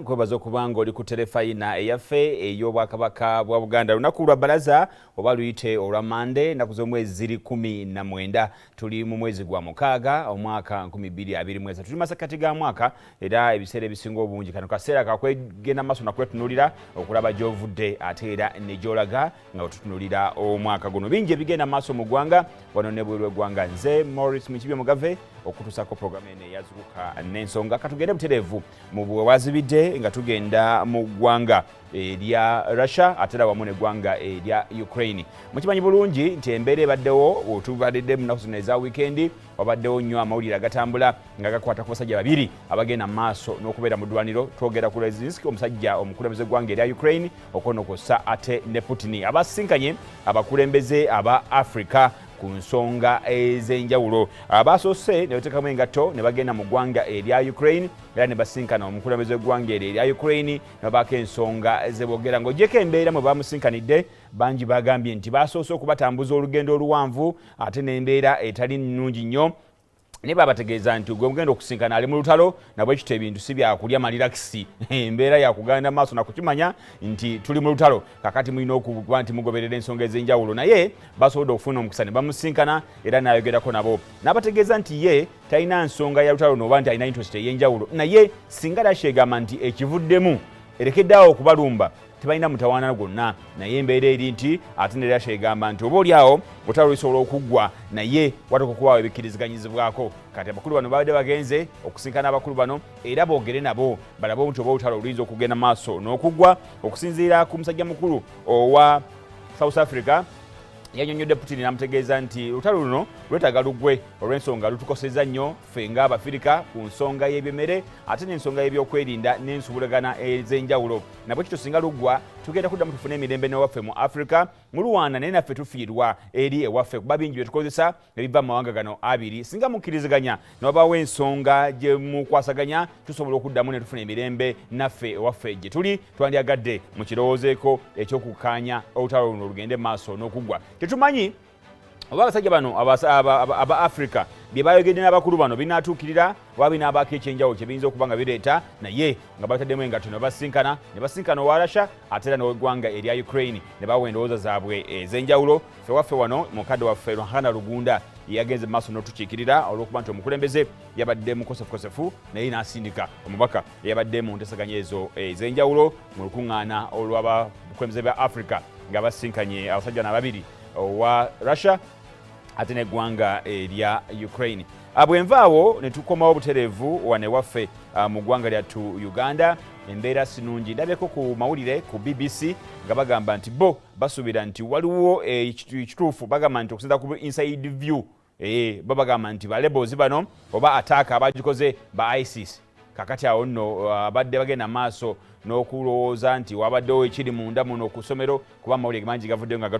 kwebaza okubanga oli ku terefayina eyaffe ey'obwakabaka bwa Buganda. Lunaku lwa balaza oba luyite olwa Mande, ennaku z'omwezi 19 tuli mu mwezi gwa mukaaga omwaka 2023. Tuli masakati ga mwaka era ebiseera ebisinga obungi kano kaseera kakwegenda maaso nakwetunulira okulaba gy'ovudde ate era ne gy'olaga nga otutunulira omwaka guno. Bingi ebigenda maaso mu ggwanga wano ne bweru eggwanga. Nze Morris Mukibye Mugave okutuusako programu eno eyazuukuka n'ensonga. Katugende butereevu mu bwewazibidde nga tugenda mu ggwanga erya Russia ate era wamu n'eggwanga erya Ukraine. Mukimanyi bulungi nti embeera ebaddewo otubadde mu nnaku zino eza weekend wabaddewo nnyo amawulire agatambula nga gakwata ku basajja babiri abagenda mu maaso n'okubeera mu ddwaniro. Twogera ku Zelenskyy omusajja omukulembeze gw'eggwanga erya Ukraine okonokosa ate ne Putin abasinkanye abakulembeze aba Africa ku nsonga ez'enjawulo. Abasoose ne bateekamu engatto ne bagenda mu ggwanga erya Ukraine era ne basinkana omukulembeze w'eggwanga erya Ukraine ne babaako ensonga ze boogera. Ng'ogyeko embeera mwe bamusinkanidde, bangi bagambye nti basoose okubatambuza olugendo oluwanvu ate n'embeera etali nnungi nnyo. Ne babategeeza nti gwe mugenda okusinkana ali mu lutalo nabwe ekito ebintu si byakulya malirakisi embeera yakuganda maaso nakukimanya nti tuli mu lutalo kakati mulina okuba nti mugoberera ensonga ez'enjawulo. Naye basobodde okufuna omukisa ne bamusinkana era n'ayogerako nabo n'abategeeza nti ye talina nsonga ya lutalo noba nti alina interest ey'enjawulo. Naye singa takyegamba nti ekivuddemu erekeddeawo okubalumba tebalina mutawaana gwonna. Naye embeera eri nti ate ne kyegamba nti oba oliawo olutalo lusobola okuggwa naye watuuka okubawo ebikkiriziganyizibwako. Kati abakulu bano babadde bagenze okusinkana abakulu bano era boogere nabo balabe nti oba olutalo luyinza okugenda maaso n'okuggwa. Okusinziira ku musajja mukulu owa South Africa yannyonnyodde Putin n'amutegeeza nti olutalo luno lwetaaga luggwe olw'ensonga lutukosezza nnyo ffe ng'Abafirika ku nsonga y'ebyemmere ate n'ensonga y'ebyokwerinda n'ensuubulagana ez'enjawulo. Nabwe kito singa luggwa tugenda kuddamu tufune emirembe n'ewaffe mu Africa mulwana naye naffe tufiirwa eri ewaffe kuba bingi bye tukozesa ebiva mu mawanga gano abiri. Singa mukkiriziganya ne wabaawo ensonga gye mukwasaganya tusobola okuddamu ne tufuna emirembe naffe ewaffe gye tuli. Twandyagadde mu kirowoozeeko eky'okukkaanya olutalo luno lugende maaso n'okuggwa. Tetumanyi oba abasajja bano aba Africa bye bayogedde n'abakulu bano binaatuukirira oba binaabaako ekyenjawulo kye biyinza okuba nga bireeta, naye nga bataddemu engatto ne basinkana owa Russia ate era n'ow'eggwanga erya Ukraine ne bawa endowooza zaabwe ez'enjawulo. Ffe waffe wano mukadde waffe Lwahana Lugunda yagenze mu maaso n'otukiikirira olw'okuba nti omukulembeze yabadde mukosefukosefu naye n'asindika omubaka yabadde mu nteesaganya ezo ez'enjawulo mu lukuŋŋaana olw'abakulembeze ba Africa nga basinkanye abasajja babiri owa Russia ate n'eggwanga erya Ukraine. Bwenvaawo ne tukomawo butereevu wane waffe mu ggwanga lyattu Uganda. Embeera sinungi ndabyeko ku mawulire ku BBC nga bagamba nti bo basuubira nti waliwo ekituufu bagamba nti okusinza ku inside view babagamba nti ba rebels bano oba ataaka abagikoze ba ISIS. Kakati awo nno abadde bagenda maaso n'okulowooza nti wabaddewo ekiri munda muno ku ssomero kuba amawulire mangi gavuddeyo nga